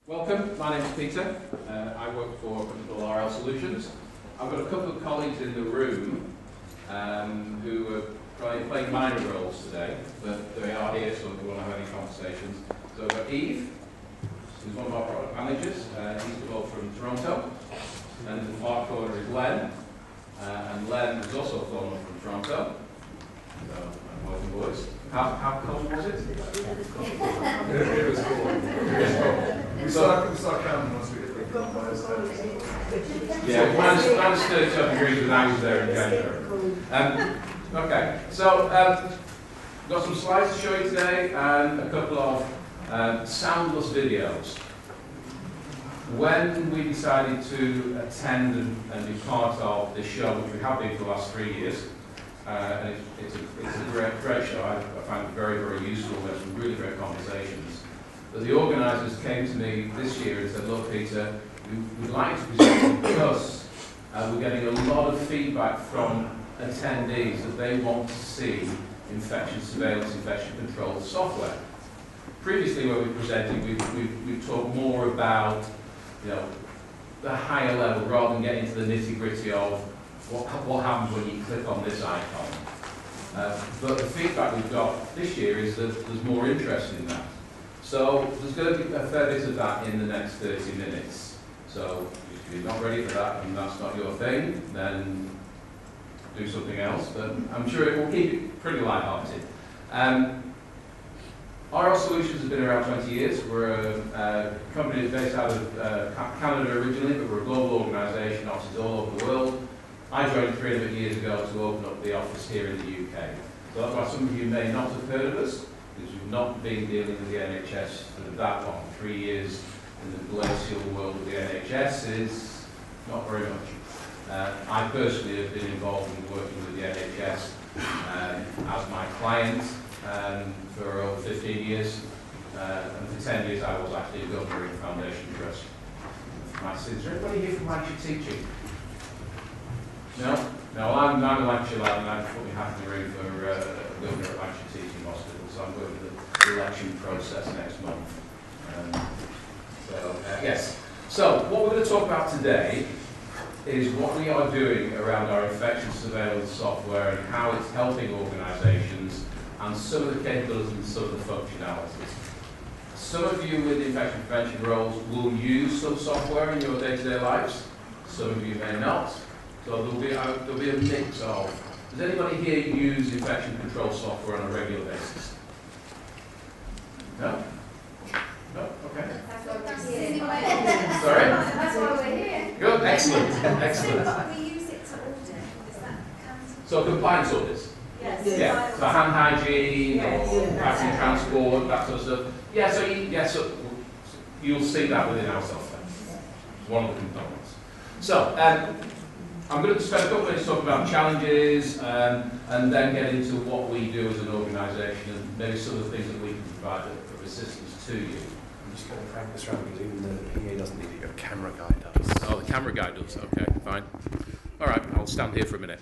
Welcome, my name is Peter. I work for a company called RL Solutions. I've got a couple of colleagues in the room who are playing minor roles today, but they are here, so if we want to have any conversations. So we've got Eve, who's one of our product managers. He's come over from Toronto. And in the far corner is Len. And Len is also flown up from Toronto. So, welcome boys. How cold was it? It was cold. We start counting once we hit the yeah, minus 37 degrees when I was there in January. Okay, so we've got some slides to show you today and a couple of soundless videos. When we decided to attend and be part of this show, which we have been for the last 3 years, and it's a great show. I find it very, very useful. We had some really great conversations. But the organisers came to me this year and said, look, Peter, we'd like to present because we're getting a lot of feedback from attendees that they want to see infection surveillance, infection control software. Previously, when we presented, we talked more about the higher level rather than getting into the nitty-gritty of what happens when you click on this icon. But the feedback we've got this year is that there's more interest in that. So there's going to be a fair bit of that in the next 30 minutes. So if you're not ready for that and that's not your thing, then do something else. But I'm sure it will keep it pretty light-hearted. RL Solutions has been around 20 years. We're a company that's based out of Canada originally, but we're a global organisation, offices all over the world. I joined 3 years ago to open up the office here in the UK. So that's why some of you may not have heard of us, because we've not been dealing with the NHS for that long. 3 years in the glacial world of the NHS is not very much. I personally have been involved in working with the NHS as my client for over 15 years. And for 10 years I was actually a governor in Foundation Trust. Is there anybody here from Lancashire Teaching? No? No, I'm a Lancashire lad and I'm put my hat in the ring for governor at Lancashire Teaching Hospital, so I'm going to the election process next month. Yes. So, what we're going to talk about today is what we are doing around our infection surveillance software and how it's helping organisations and some of the capabilities and some of the functionalities. Some of you with infection prevention roles will use some software in your day-to-day lives. Some of you may not. So there'll be a mix of. Does anybody here use infection control software on a regular basis? No? No? Okay. Sorry? That's why we're here. Good. Excellent. Excellent. We use it to audit. Does that count? So compliance audits? Yes. Yeah. So hand hygiene or vaccine transport, that sort of stuff. Yeah, so you'll see that within our software. It's one of the components. So, I'm going to spend a couple of minutes talking about challenges and then get into what we do as an organisation and maybe some of the things that we can provide of assistance to you. I'm just going to crank this around because even the PA doesn't need it, your camera guy does. Oh, the camera guy does. Okay, fine. All right, I'll stand here for a minute.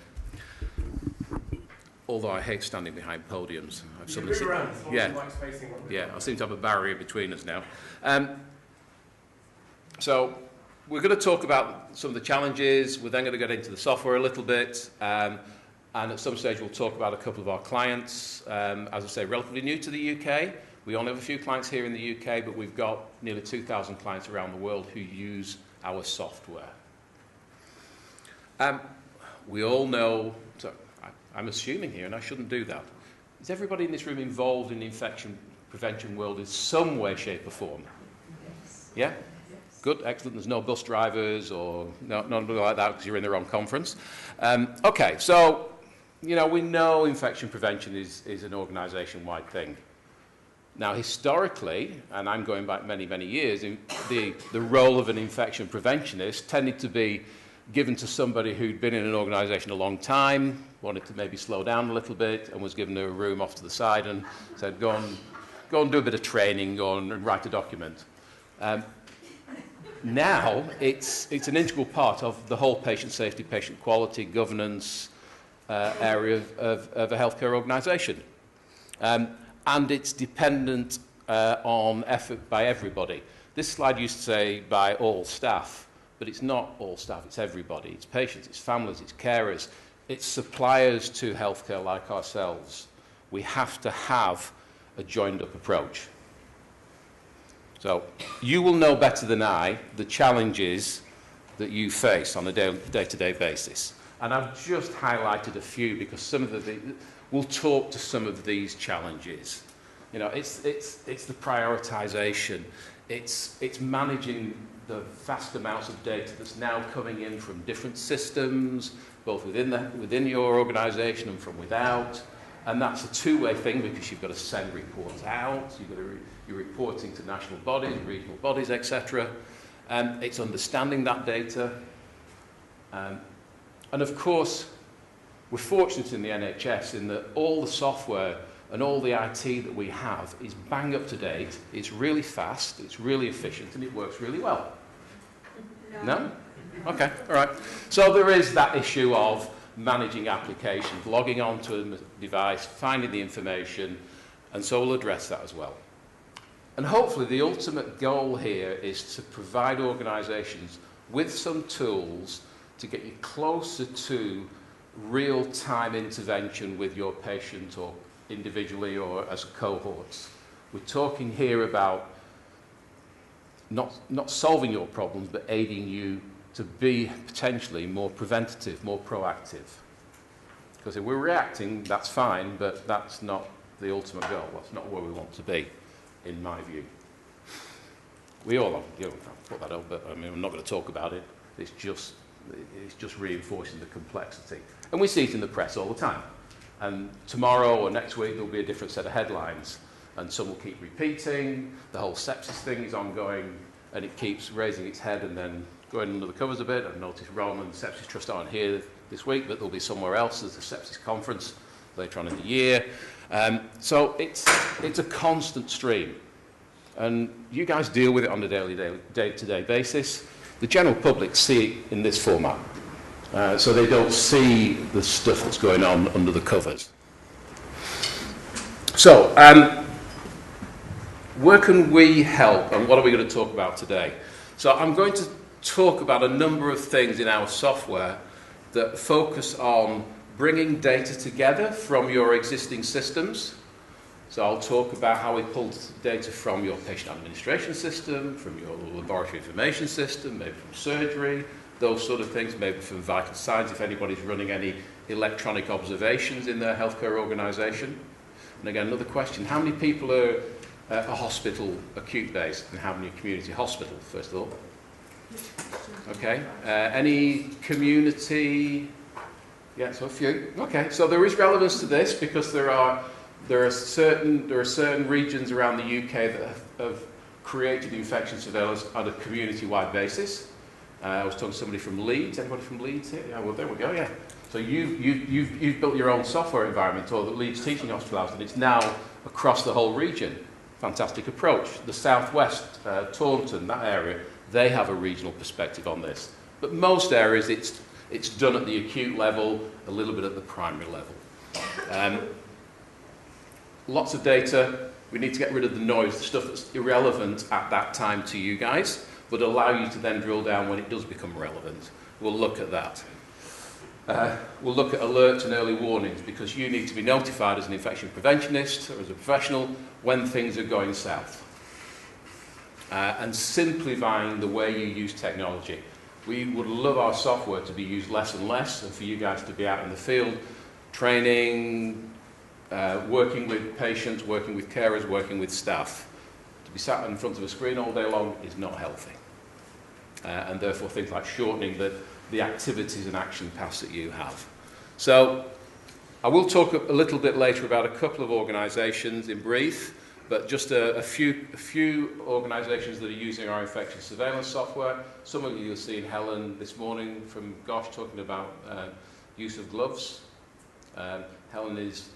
Although I hate standing behind podiums. I seem to have a barrier between us now. So we're going to talk about some of the challenges. We're then going to get into the software a little bit. And at some stage, we'll talk about a couple of our clients. As I say, relatively new to the UK. We only have a few clients here in the UK, but we've got nearly 2,000 clients around the world who use our software. We all know, so I'm assuming here, and I shouldn't do that. Is everybody in this room involved in the infection prevention world in some way, shape, or form? Yes. Yeah? Good, excellent. There's no bus drivers or nothing like that because you're in the wrong conference. Okay, so, we know infection prevention is an organisation-wide thing. Now, historically, and I'm going back many, many years, the role of an infection preventionist tended to be given to somebody who'd been in an organisation a long time, wanted to maybe slow down a little bit, and was given a room off to the side and said, go and do a bit of training, go and write a document. Now, it's an integral part of the whole patient safety, patient quality, governance area of a healthcare organisation. And it's dependent on effort by everybody. This slide used to say by all staff, but it's not all staff, it's everybody. It's patients, it's families, it's carers, it's suppliers to healthcare like ourselves. We have to have a joined-up approach. So you will know better than I the challenges that you face on a day-to-day basis. And I've just highlighted a few because some of we'll talk to some of these challenges. You know, it's the prioritization. It's managing the vast amounts of data that's now coming in from different systems, both within your organization and from without. And that's a two-way thing because you've got to send reports out, you're reporting to national bodies, regional bodies, etc. It's understanding that data. And of course, we're fortunate in the NHS in that all the software and all the IT that we have is bang up to date, it's really fast, it's really efficient, and it works really well. No? Okay, all right. So there is that issue of managing applications, logging onto a device, finding the information, and so we'll address that as well. And hopefully the ultimate goal here is to provide organisations with some tools to get you closer to real-time intervention with your patient or individually or as cohorts. We're talking here about not solving your problems, but aiding you to be potentially more preventative, more proactive. Because if we're reacting, that's fine, but that's not the ultimate goal. That's not where we want to be, in my view. We all put that up, but I mean, I'm not going to talk about it. It's just reinforcing the complexity. And we see it in the press all the time. And tomorrow or next week, there'll be a different set of headlines. And some will keep repeating. The whole sepsis thing is ongoing, and it keeps raising its head and then going under the covers a bit. I've noticed Rome and the Sepsis Trust aren't here this week, but they'll be somewhere else. There's a sepsis conference later on in the year. So it's a constant stream. And you guys deal with it on a day-to-day basis. The general public see it in this format. So they don't see the stuff that's going on under the covers. So, where can we help, and what are we going to talk about today? So I'm going to talk about a number of things in our software that focus on bringing data together from your existing systems. So I'll talk about how we pull data from your patient administration system, from your laboratory information system, maybe from surgery, those sort of things, maybe from vital signs if anybody's running any electronic observations in their healthcare organisation. And again, another question, how many people are a hospital acute-based and how many community hospital, first of all? Okay, any community? Yeah, so a few. Okay, so there is relevance to this because there are certain regions around the UK that have created infection surveillance on a community-wide basis. I was talking to somebody from Leeds. Anybody from Leeds here? Yeah, well, there we go, yeah. So you've built your own software environment, or the Leeds Teaching Hospital House, and it's now across the whole region. Fantastic approach. The southwest, Taunton, that area, they have a regional perspective on this. But most areas, it's done at the acute level, a little bit at the primary level. Lots of data. We need to get rid of the noise, the stuff that's irrelevant at that time to you guys, but allow you to then drill down when it does become relevant. We'll look at that. We'll look at alerts and early warnings because you need to be notified as an infection preventionist or as a professional when things are going south. And simplifying the way you use technology. We would love our software to be used less and less and for you guys to be out in the field, training, working with patients, working with carers, working with staff. To be sat in front of a screen all day long is not healthy. And therefore things like shortening the activities and action paths that you have. So I will talk a little bit later about a couple of organisations in brief, but just a few organisations that are using our infection surveillance software. Some of you will see in Helen this morning from Gosh talking about use of gloves. Helen is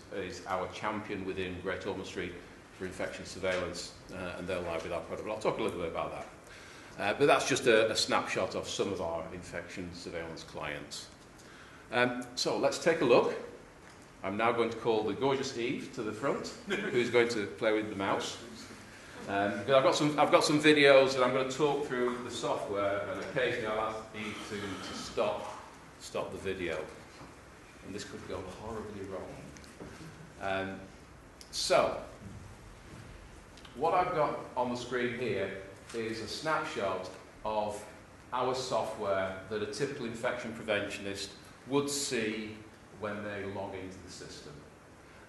our champion within Great Ormond Street for infection surveillance, and they're live with our product. But I'll talk a little bit about that. But that's just a snapshot of some of our infection surveillance clients. So let's take a look. I'm now going to call the gorgeous Eve to the front, who's going to play with the mouse. Because I've got some videos and I'm going to talk through the software, and occasionally I'll ask you to stop the video, and this could go horribly wrong. So, what I've got on the screen here is a snapshot of our software that a typical infection preventionist would see when they log into the system.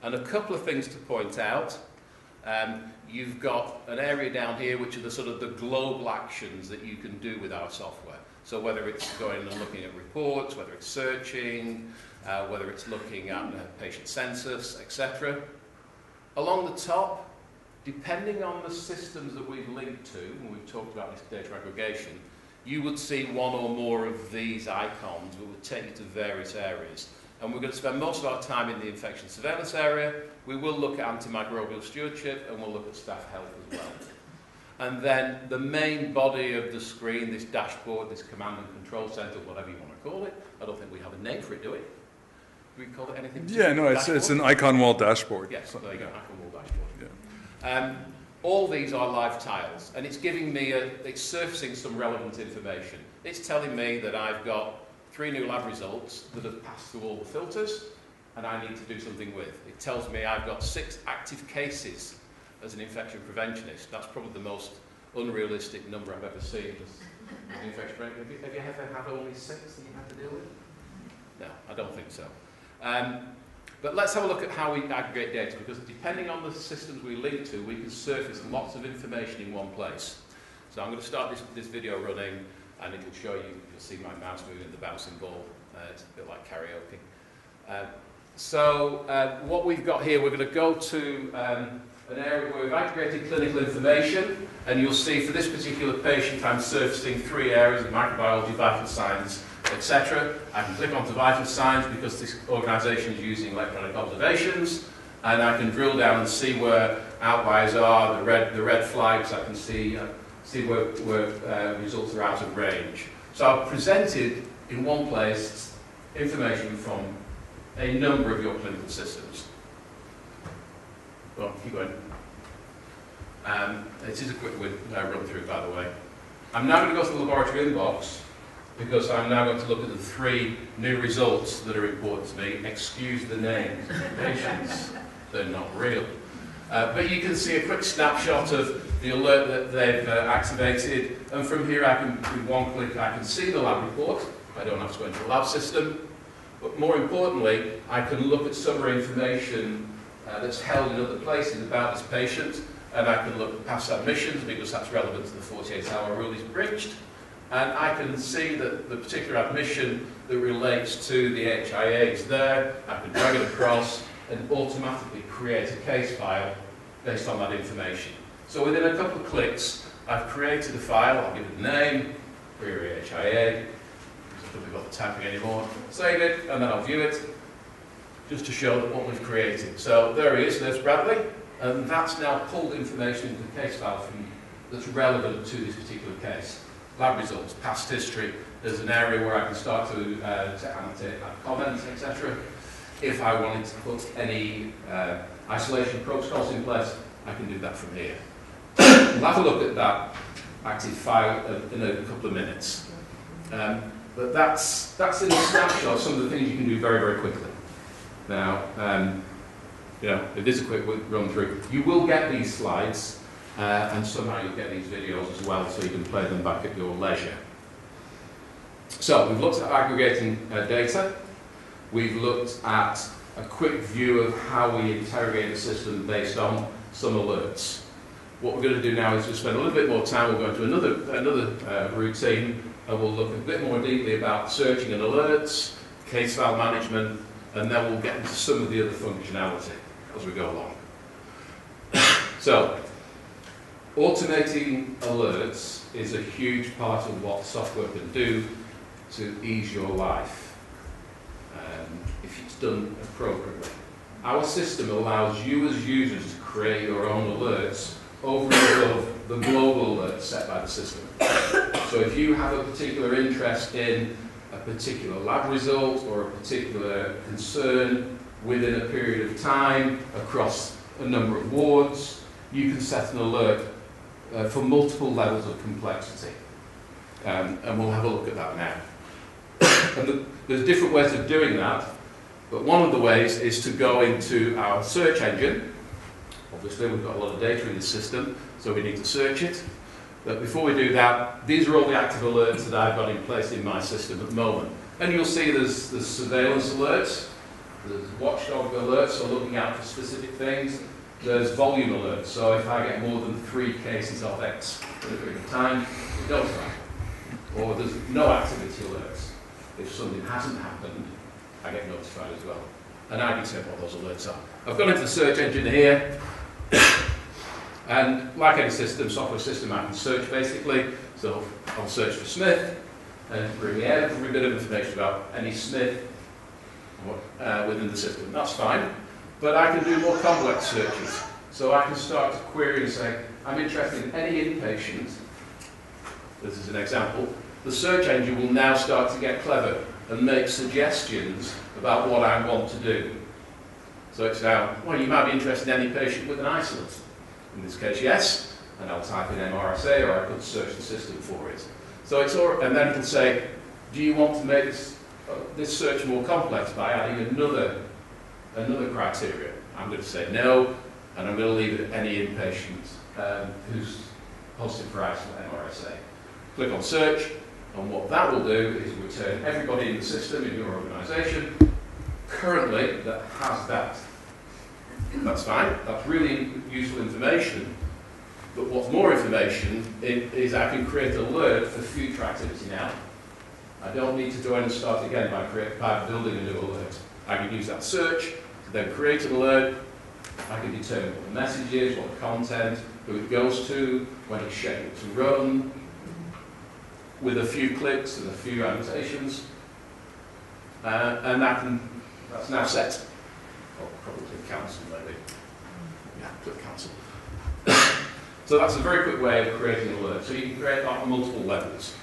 And a couple of things to point out. You've got an area down here which are the sort of the global actions that you can do with our software. So whether it's going and looking at reports, whether it's searching, whether it's looking at patient census, etc. Along the top, depending on the systems that we've linked to, and we've talked about this data aggregation, you would see one or more of these icons that would take you to various areas. And we're going to spend most of our time in the infection surveillance area. We will look at antimicrobial stewardship, and we'll look at staff health as well. And then the main body of the screen, this dashboard, this command and control center, whatever you want to call it. I don't think we have a name for it, do we? Do we call it anything? Yeah, no, it's an icon wall dashboard. Yes, there you go, icon wall dashboard. Yeah. All these are live tiles, and it's giving me it's surfacing some relevant information. It's telling me that I've got 3 new lab results that have passed through all the filters, and I need to do something with. It tells me I've got 6 active cases as an infection preventionist. That's probably the most unrealistic number I've ever seen as an infection preventionist. Have you ever had only 6 that you had to deal with? No, I don't think so. But let's have a look at how we aggregate data, because depending on the systems we link to, we can surface lots of information in one place. So I'm going to start this video running, and it will show you, you'll see my mouse moving, the bouncing ball. It's a bit like karaoke. What we've got here, we're going to go to an area where we've aggregated clinical information, and you'll see for this particular patient I'm surfacing 3 areas of microbiology, vital signs, etc. I can click onto vital signs because this organisation is using electronic observations, and I can drill down and see where outliers are, the red flags. I can see where results are out of range. So I've presented in one place information from a number of your clinical systems. Well, keep going. It is a quick run through, by the way. I'm now going to go to the laboratory inbox, because I'm now going to look at the 3 new results that are important to me. Excuse the names of the patients, they're not real. But you can see a quick snapshot of the alert that they've activated, and from here I can, with one click, I can see the lab report. I don't have to go into the lab system. But more importantly, I can look at summary information that's held in other places about this patient, and I can look at past admissions, because that's relevant to the 48-hour rule is breached. And I can see that the particular admission that relates to the HIA is there. I can drag it across and automatically create a case file based on that information. So within a couple of clicks, I've created a file. I'll give it a name, query HIA. I don't bother typing anymore. Save it, and then I'll view it, just to show that what we've created. So there he is, there's Bradley, and that's now pulled information into the case file that's relevant to this particular case. Lab results, past history, there's an area where I can start to annotate, add comments, etc. If I wanted to put any isolation protocols in place, I can do that from here. We'll have a look at that active file in a couple of minutes. But that's in a snapshot some of the things you can do very, very quickly. Now, it is a quick run through. You will get these slides, and somehow you'll get these videos as well, so you can play them back at your leisure. So we've looked at aggregating data. We've looked at a quick view of how we interrogate the system based on some alerts. What we're going to do now is just spend a little bit more time. We'll go into another routine, and we'll look a bit more deeply about searching and alerts, case file management, and then we'll get into some of the other functionality as we go along. So, automating alerts is a huge part of what software can do to ease your life, if it's done appropriately. Our system allows you as users to create your own alerts over and above the global alerts set by the system. So if you have a particular interest in a particular lab result or a particular concern within a period of time across a number of wards, you can set an alert for multiple levels of complexity. And we'll have a look at that now. And there's different ways of doing that, but one of the ways is to go into our search engine. Obviously, we've got a lot of data in the system, so we need to search it. But before we do that, these are all the active alerts that I've got in place in my system at the moment. And you'll see there's surveillance alerts, there's watchdog alerts, so looking out for specific things. There's volume alerts, so if I get more than 3 cases of X at a given time, it notifies me. Or there's no activity alerts. If something hasn't happened, I get notified as well. And I determine what those alerts are. I've gone into the search engine here, and like any system, software system, I can search basically. So I'll search for Smith, and bring me every bit of information about any Smith within the system. That's fine. But I can do more complex searches. So I can start to query and say, I'm interested in any inpatient. This is an example. The search engine will now start to get clever and make suggestions about what I want to do. So it's now, well, you might be interested in any patient with an isolate. In this case, yes. And I'll type in MRSA, or I could search the system for it. So it's all, and then it'll say, do you want to make this search more complex by adding another criteria? I'm going to say no, and I'm going to leave it at any inpatient who's positive for MRSA. Click on search, and what that will do is return everybody in the system in your organisation currently that has that. That's fine, that's really useful information, but what's more information is I can create an alert for future activity now. I don't need to join and start again by building a new alert. I can use that search to then create an alert. I can determine what the message is, what the content, who it goes to, when it's scheduled to run, with a few clicks and a few annotations. And that's now set. I'll probably click cancel maybe. Yeah, click cancel. So that's a very quick way of creating an alert. So you can create that on multiple levels.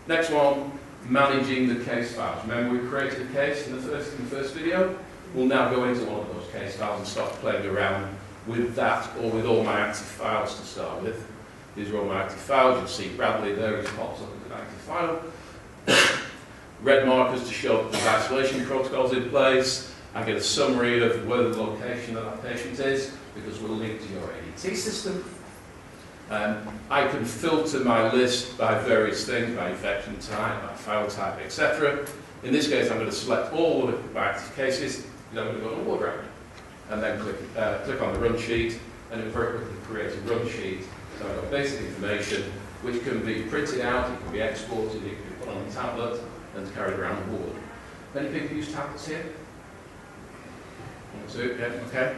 Next one, managing the case files. Remember we created a case in the first video? We'll now go into one of those case files and start playing around with that, or with all my active files to start with. These are all my active files. You'll see Bradley there, he pops up as an active file. Red markers to show that there's isolation protocols in place. I get a summary of where the location of that patient is, because we're linked to your ADT system. I can filter my list by various things, by infection type, by file type, etc. In this case, I'm going to select all of my active cases, and I'm going to go to ward round. And then click on the run sheet, and it will very quickly create a run sheet. So I've got basic information, which can be printed out, it can be exported, it can be put on a tablet, and carried around the ward. Many people use tablets here? 1 2, yeah, okay.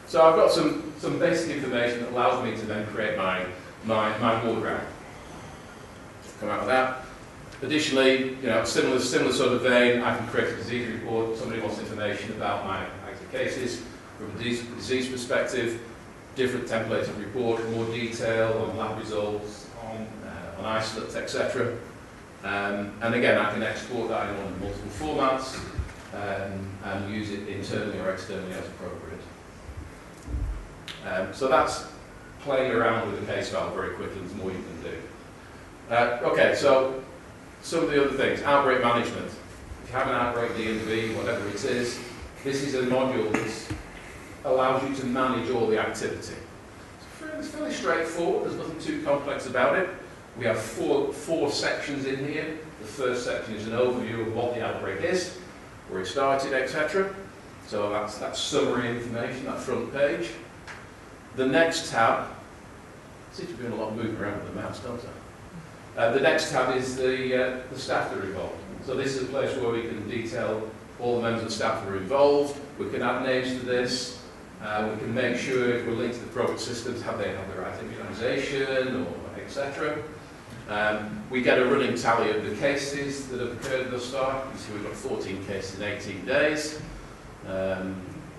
So I've got some basic information that allows me to then create my ward round. Come out with that. Additionally, similar sort of vein, I can create a disease report. Somebody wants information about my active cases from a disease perspective. Different templates of report, more detail on lab results, on isolates, etc. And again, I can export that in one of multiple formats and use it internally or externally as appropriate. So that's playing around with the case file very quickly. There's more you can do. Okay, so some of the other things. Outbreak management. If you have an outbreak, D&B, whatever it is, this is a module that allows you to manage all the activity. It's fairly straightforward. There's nothing too complex about it. We have four sections in here. The first section is an overview of what the outbreak is, where it started, etc. So that's summary information, that front page. The next tab, I seem to be doing a lot of moving around with the mouse, don't I? The next tab is the staff that are involved. So this is a place where we can detail all the members of staff that are involved. We can add names to this. We can make sure if we're linked to the appropriate systems, have they had the right immunisation, or etc. We get a running tally of the cases that have occurred thus far. You see we've got 14 cases in 18 days,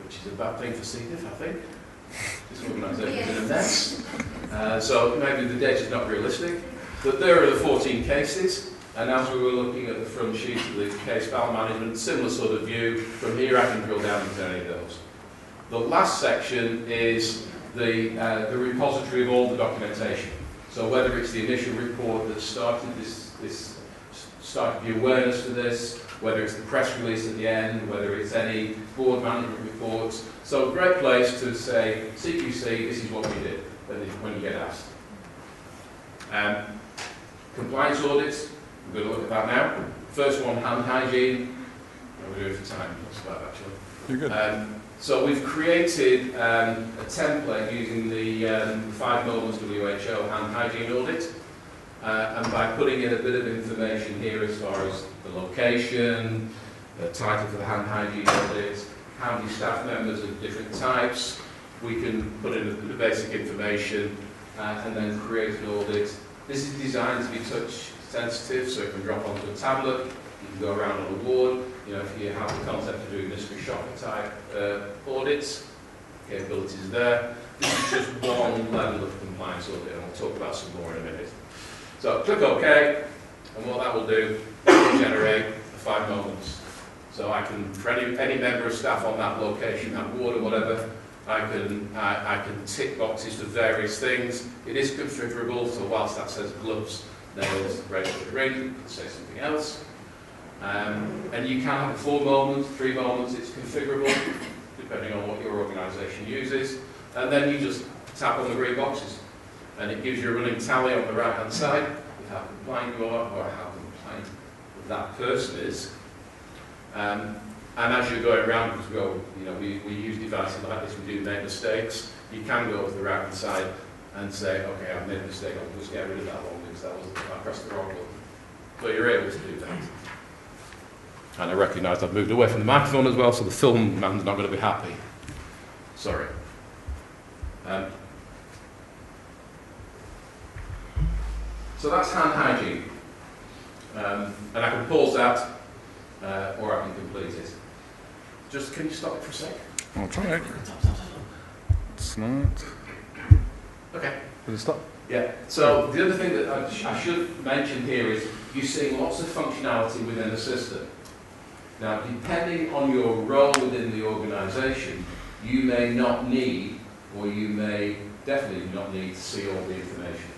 which is a bad thing for C. diff, I think. This organisation is in a mess. So maybe the data is not realistic. But there are the 14 cases, and as we were looking at the front sheet of the case file management, similar sort of view. From here I can drill down into any of those. The last section is the repository of all the documentation. So whether it's the initial report that started started the awareness for this, whether it's the press release at the end, whether it's any board management reports. So a great place to say, CQC, this is what we did, when you get asked. Compliance audits, we're going to look at that now. First one, hand hygiene. We're doing for time, that's about actually. You're good. So we've created a template using the 5 moments WHO hand hygiene audit. And by putting in a bit of information here as far as the location, the title for the hand hygiene audit, how many staff members of different types, we can put in a bit of basic information and then create an audit. This is designed to be touch sensitive, so it can drop onto a tablet, you can go around on a ward. You know, if you have the concept of doing mystery shopper type audits, capabilities there. This is just one level of compliance audit, and I'll talk about some more in a minute. So click OK, and what that will do, it will generate the 5 moments. So I can, for any member of staff on that location, that ward or whatever, I can tick boxes for various things. It is configurable, so whilst that says gloves, nails, ready to ring, it can say something else. And you can have a 4 moments, 3 moments, it's configurable, depending on what your organisation uses. And then you just tap on the green boxes. And it gives you a running tally on the right-hand side of how compliant you are, or how compliant that person is. And as you're going around, because we use devices like this, we do make mistakes. You can go to the right-hand side and say, okay, I've made a mistake, I'll just get rid of that one because I pressed the wrong button. So you're able to do that. And I recognise I've moved away from the microphone as well, so the film man's not going to be happy. Sorry. So that's hand hygiene. And I can pause that, or I can complete it. Just, can you stop it for a sec? I'll try it. It's not. Okay. Does it stop? Yeah. So the other thing that I should mention here is you're seeing lots of functionality within the system. Now, depending on your role within the organisation, you may not need, or you may definitely not need to see all the information.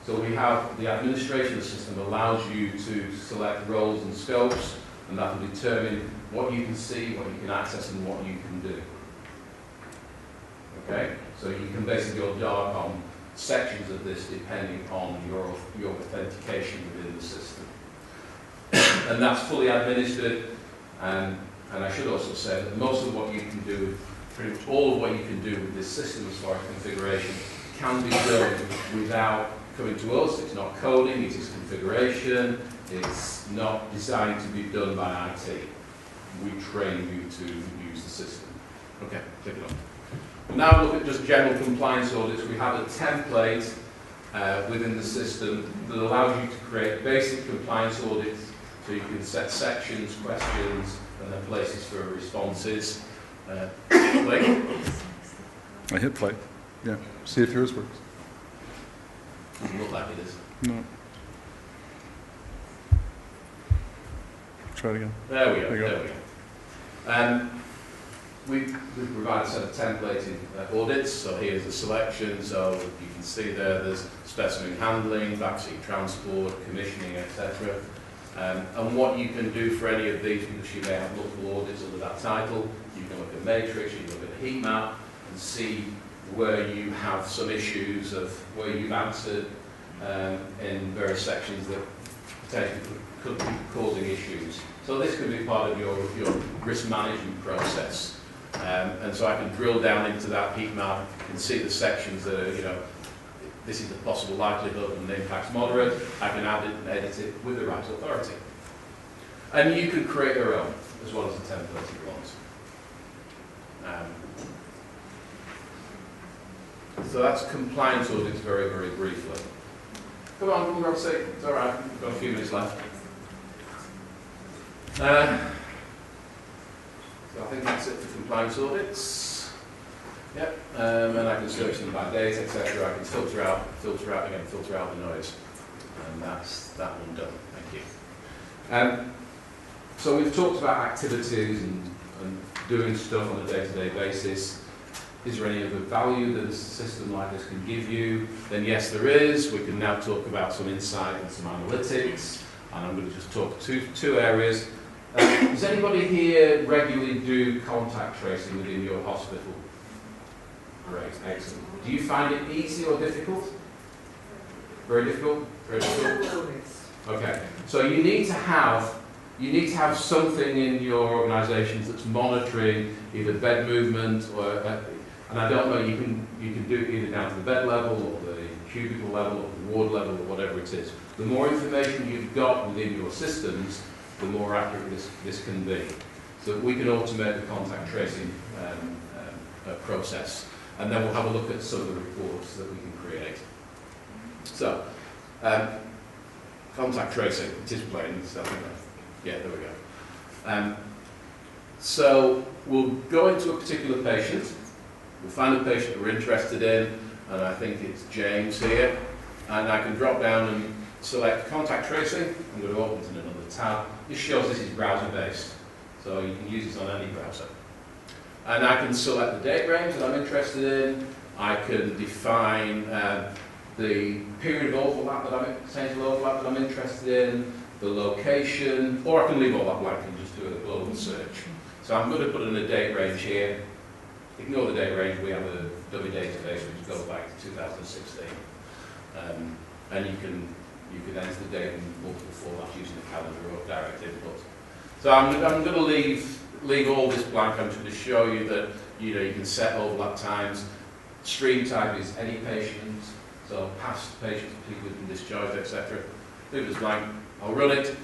So we have the administration system allows you to select roles and scopes, and that will determine what you can see, what you can access, and what you can do. Okay? So you can basically go dark on sections of this depending on your authentication within the system. And that's fully administered, and I should also say that most of what you can do, pretty much all of what you can do with this system as far as configuration can be done without coming to us. It's not coding, it is configuration, it's not designed to be done by IT. We train you to use the system. Okay, click it on. We'll now look at just general compliance audits. We have a template within the system that allows you to create basic compliance audits, so you can set sections, questions, and then places for responses. Click. I hit play. Yeah. See if yours works. Doesn't look like it is. No. Try it again. There we go. There you go. There we go. We've provided a set of templated audits. So here's the selection. So you can see there's specimen handling, vaccine transport, commissioning, etc. And what you can do for any of these, because you may have multiple audits under that title, you can look at matrix, you can look at a heat map, and see where you have some issues of where you've answered in various sections that potentially could be causing issues. So this could be part of your risk management process. And so I can drill down into that heat map and see the sections that are, this is the possible likelihood and the impact's moderate. I can add it and edit it with the right authority. And you can create your own, as well as the templated ones. So that's compliance audits very, very briefly. Come on, we're on seat. It's all right. We've got a few minutes left. So I think that's it for compliance audits. Yep. And I can search them by date, etc. I can filter out the noise. And that's that one done. Thank you. So we've talked about activities and doing stuff on a day-to-day basis. Is there any other value that a system like this can give you? Then yes, there is. We can now talk about some insight and some analytics. And I'm going to just talk two areas. Does anybody here regularly do contact tracing within your hospital? Great, excellent. Do you find it easy or difficult? Very difficult? Very difficult? Okay, so you need to have something in your organisations that's monitoring either bed movement or, and I don't know, you can do it either down to the bed level or the cubicle level or the ward level or whatever it is. The more information you've got within your systems, the more accurate this can be. So we can automate the contact tracing process, and then we'll have a look at some of the reports that we can create. So, contact tracing, it is plain, so yeah, there we go. So we'll go into a particular patient, we'll find a patient that we're interested in, and I think it's James here, and I can drop down and select contact tracing. I'm going to open it in another tab. This shows this is browser based, so you can use this on any browser. And I can select the date range that I'm interested in. I can define the period of overlap potential overlap that I'm interested in, the location, or I can leave all that blank and just do a global search. So I'm going to put in a date range here. Ignore the date range, we have a dummy database which goes back to 2016. And you can enter the date in multiple formats using the calendar or direct input. So I'm going to leave all this blank. I'm just going to show you that you can set overlap times. Stream type is any patient, so past patients, people who've been discharged, etc. Leave this blank. I'll run it.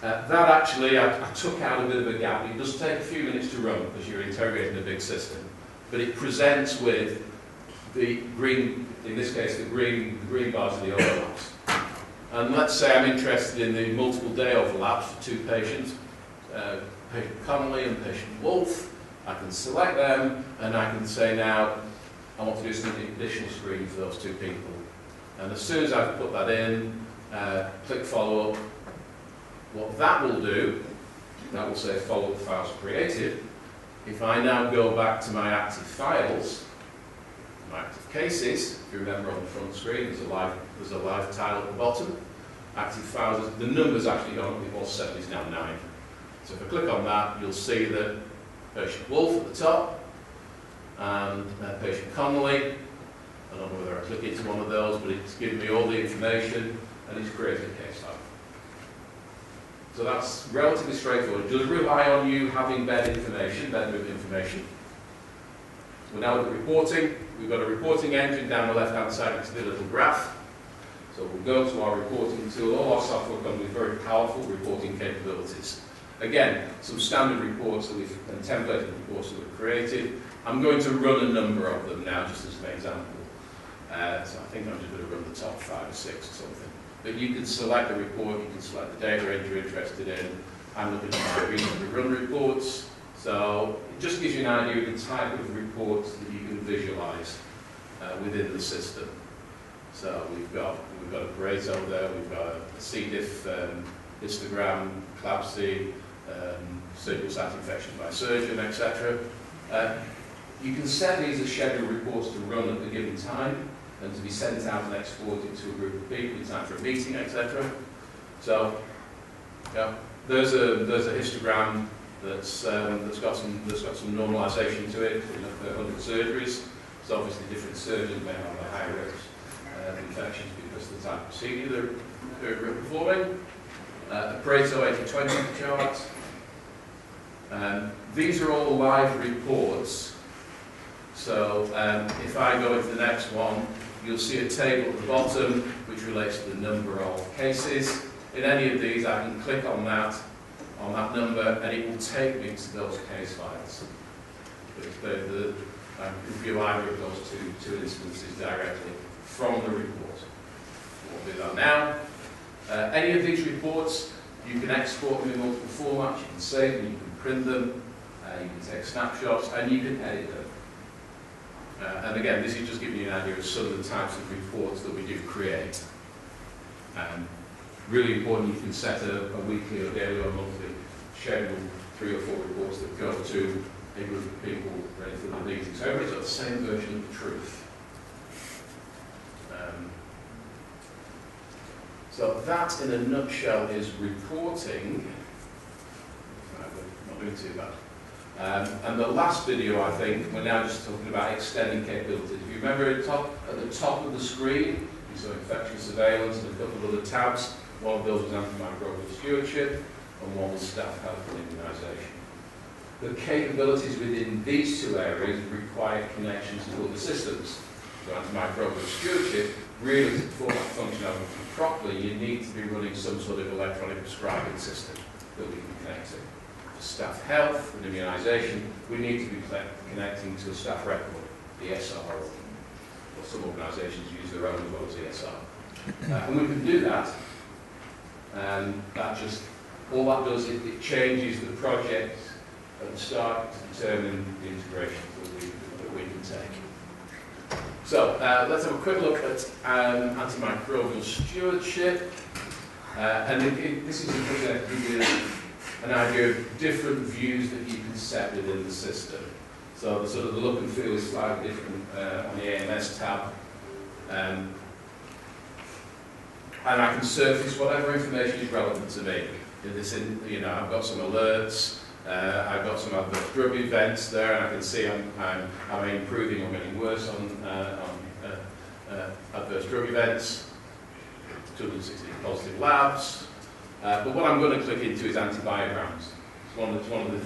That actually, I took out a bit of a gap. It does take a few minutes to run because you're interrogating a big system, but it presents with the green, in this case, the green bars are the overlaps. And let's say I'm interested in the multiple day overlaps for two patients, patient Connolly and patient Wolf. I can select them, and I can say now, I want to do some additional screening for those two people. And as soon as I've put that in, click follow up. What that will do, that will say follow up files created. If I now go back to my active files, my active cases, if you remember on the front screen, there's a live tile at the bottom. Active files, the number's actually gone up, it was 7, it's now 9. So if I click on that, you'll see that patient Wolf at the top, and patient Connolly. I don't know whether I click into one of those, but it's given me all the information, and it's created a case file. So that's relatively straightforward. It does rely on you having bed information, bed movement information. We're now at the reporting. We've got a reporting engine down the left-hand side. It's the little graph. So we'll go to our reporting tool. All our software comes with very powerful reporting capabilities. Again, some standard reports that we've, and templated reports that we've created. I'm going to run a number of them now, just as an example. So I think I'm just going to run the top 5 or 6 or something. But you can select the report, you can select the data range you're interested in. I'm looking at my recently run reports. So it just gives you an idea of the type of reports that you can visualize within the system. So we've got a Pareto there, we've got a C. diff histogram, CLABSI, surgical site infection by surgeon, etc. You can set these as scheduled reports to run at a given time and to be sent out and exported to a group of people in time for a meeting, etc. So, yeah, there's a histogram that's got some normalisation to it. We look at 100 surgeries. So obviously different surgeons may have a higher risk of infections because of the type of procedure they're performing. A Pareto 80-20 chart. These are all live reports. So if I go into the next one, you'll see a table at the bottom which relates to the number of cases. In any of these, I can click on that number, and it will take me to those case files. I can view either of those two instances directly from the report. We'll do that now. Any of these reports, you can export them in multiple formats, you can save them, you can print them, you can take snapshots, and you can edit them. And again, this is just giving you an idea of some of the types of reports that we do create. Really important, you can set a weekly or daily or monthly schedule, 3 or 4 reports that go to a group of people ready for the meeting. So everybody's got the same version of the truth. So that, in a nutshell, is reporting. We're not doing too bad. And the last video, I think, we're now just talking about extending capabilities. If you remember at the top of the screen, you saw infection surveillance and a couple of other tabs. One of those was antimicrobial stewardship, and one was staff health and immunisation. The capabilities within these two areas require connections to other systems. So antimicrobial stewardship, really to perform that functionality properly, you need to be running some sort of electronic prescribing system that we can connect to. For staff health and immunisation, we need to be connecting to a staff record, ESR, or some organisations use their own as well as ESR. And we can do that. And that just, all that does, it changes the project at the start to determine the integration that we can take. So let's have a quick look at antimicrobial stewardship. And this is to give you an idea of different views that you can set within the system. So the sort of the look and feel is slightly different on the AMS tab. And I can surface whatever information is relevant to me. I've got some alerts. I've got some adverse drug events there, and I can see I'm improving or getting worse on adverse drug events. 260 positive labs. But what I'm going to click into is antibiograms. It's one of the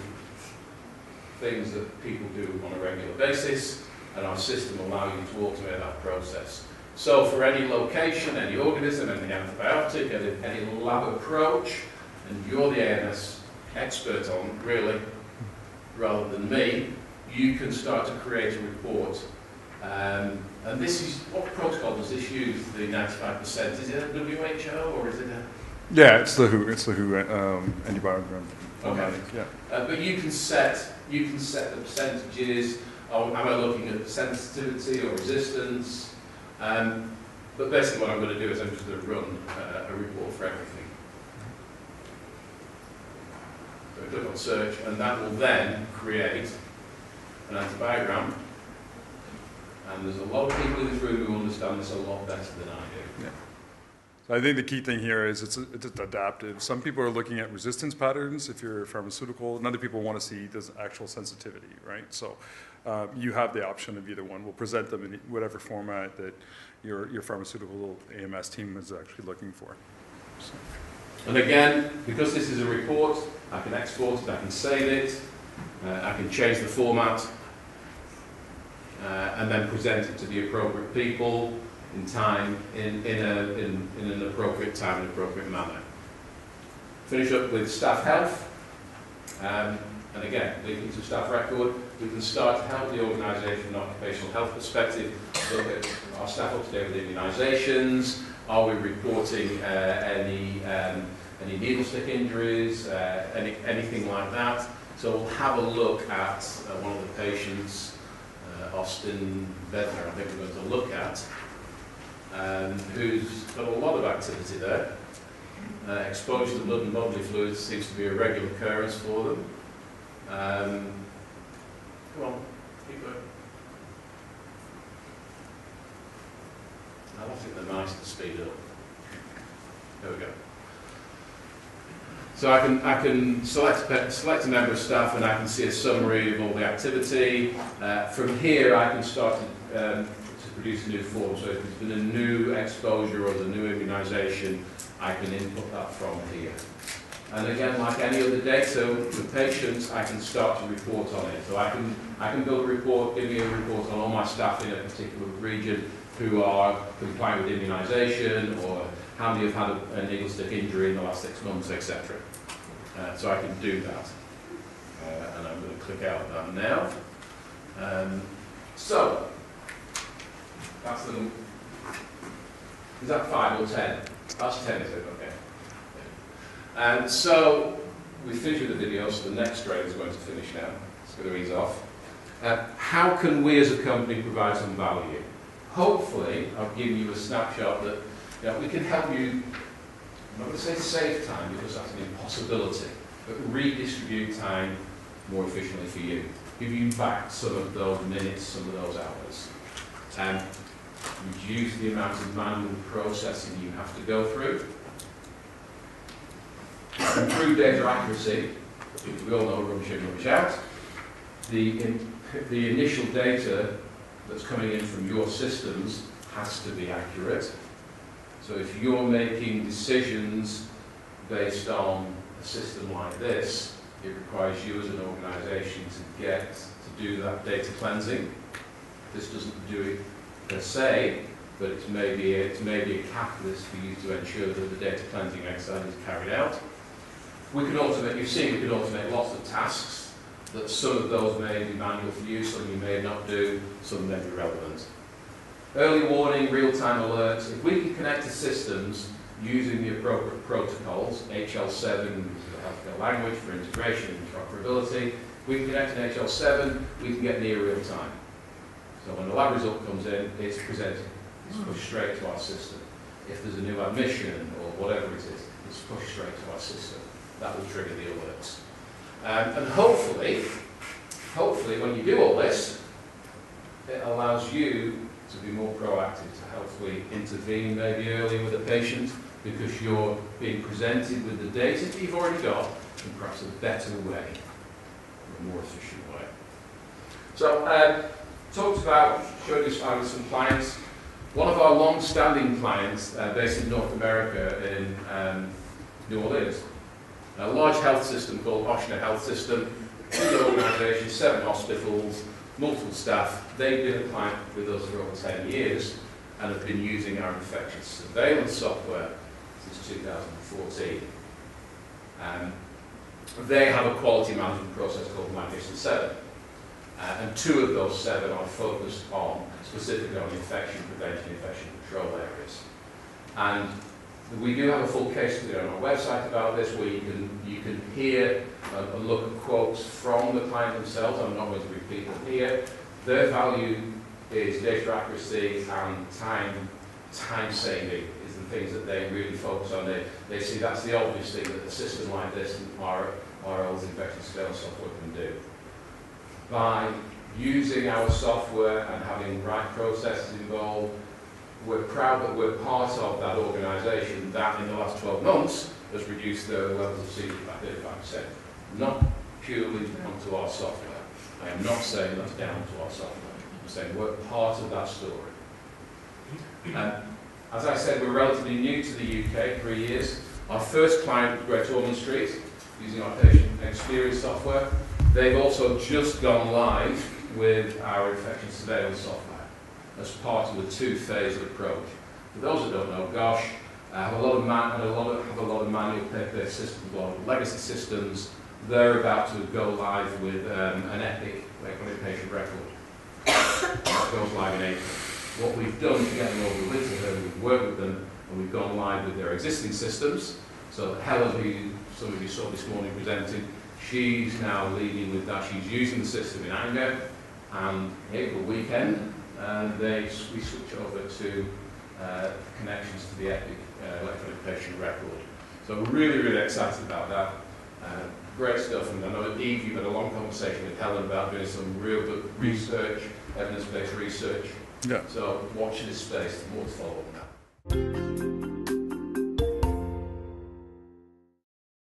things that people do on a regular basis, and our system will allow you to automate that process. So for any location, any organism, any antibiotic, any lab approach, and you're the AMS expert on, really, rather than me, you can start to create a report. And this is, what protocol does this use, the 95%? Is it a WHO or is it a... Yeah, it's the WHO antibiogram. Okay. Yeah. But you can set the percentages. Am I looking at sensitivity or resistance? But basically what I'm going to do is I'm just going to run a report for everything. So I click on search, and that will then create an antibiogram. And there's a lot of people in this room who understand this a lot better than I do. Yeah. So I think the key thing here is it's adaptive. Some people are looking at resistance patterns if you're pharmaceutical, and other people want to see the actual sensitivity, right? So you have the option of either one. We'll present them in whatever format that your pharmaceutical AMS team is actually looking for. So. And again, because this is a report, I can export it, I can save it, I can change the format, and then present it to the appropriate people in time, in an appropriate time and appropriate manner. Finish up with staff health, and again, linking to staff record, we can start to help the organisation from an occupational health perspective, look at our staff up to date with immunisations, are we reporting any needle stick injuries, anything like that. So we'll have a look at one of the patients, Austin Vedner, I think we're going to look at, who's got a lot of activity there. Exposure to blood and bodily fluids seems to be a regular occurrence for them. Come on, keep going. I'll think the mice to speed up. There we go. So I can select a member of staff, and I can see a summary of all the activity. From here, I can start to produce a new form. So if there's been a new exposure or the new immunisation, I can input that from here. And again, like any other data with patients, I can start to report on it. So I can build a report, give me a report on all my staff in a particular region who are compliant with immunisation, or how many have had a needle stick injury in the last 6 months, etc. So I can do that. And I'm going to click out that now. So, that's the... Is that 5 or 10? That's 10, is it? Okay. And so, we finished with the video, so the next train is going to finish now. It's going to ease off. How can we as a company provide some value? Hopefully, I've given you a snapshot that we can help you, I'm not going to say save time because that's an impossibility, but redistribute time more efficiently for you. give you back some of those minutes, some of those hours. Reduce the amount of manual processing you have to go through. Improve data accuracy. We all know rubbish in, rubbish out. The initial data that's coming in from your systems has to be accurate. So if you're making decisions based on a system like this, it requires you as an organisation to do that data cleansing. This doesn't do it per se, but it's maybe a catalyst for you to ensure that the data cleansing exercise is carried out. We can automate, you've seen we can automate lots of tasks, that some of those may be manual for you, some you may not do, some may be relevant. Early warning, real-time alerts. If we can connect to systems using the appropriate protocols, HL7 is the healthcare language for integration and interoperability, we can connect to HL7, we can get near real time. So when the lab result comes in, it's presented, it's pushed straight to our system. If there's a new admission or whatever it is, it's pushed straight to our system. That will trigger the alerts. And hopefully, when you do all this, it allows you to be more proactive, to hopefully intervene maybe earlier with a patient, because you're being presented with the data that you've already got in perhaps a better way, a more efficient way. So, talked about, showed you some clients. One of our long-standing clients, based in North America in New Orleans, a large health system called Ochsner Health System, big organisation, 7 hospitals, multiple staff. They've been a client with us for over 10 years and have been using our infectious surveillance software since 2014. They have a quality management process called Magnificent 7. And 2 of those 7 are focused on, specifically on infection prevention, infection control areas. And we do have a full case study on our website about this, where you can hear and look at quotes from the client themselves. I'm not going to repeat them here. Their value is data accuracy and time saving is the things that they really focus on. They see that's the obvious thing that a system like this, our old infection surveillance software, can do. By using our software and having right processes involved, we're proud that we're part of that organisation that in the last 12 months has reduced their levels of seizures by 35%. Not purely down to our software. I am not saying that's down to our software. I'm saying we're part of that story. As I said, we're relatively new to the UK, 3 years. Our first client was Great Ormond Street, using our patient experience software. They've also just gone live with our infection surveillance software as part of the 2-phased approach. For those that don't know, gosh, have a lot of manual paper-based systems, a lot of legacy systems. They're about to go live with an Epic electronic patient record. That goes live in April. What we've done to get them over the winter, we've worked with them and we've gone live with their existing systems. So Helen, who some of you saw this morning presenting, she's now leading with that. She's using the system in anger, and April weekend, we switch over to connections to the Epic electronic patient record. So we're really, really excited about that. Great stuff, and I know Eve, you've had a long conversation with Helen about doing some real good research, evidence-based research. Yeah. So watch this space, more to follow on that.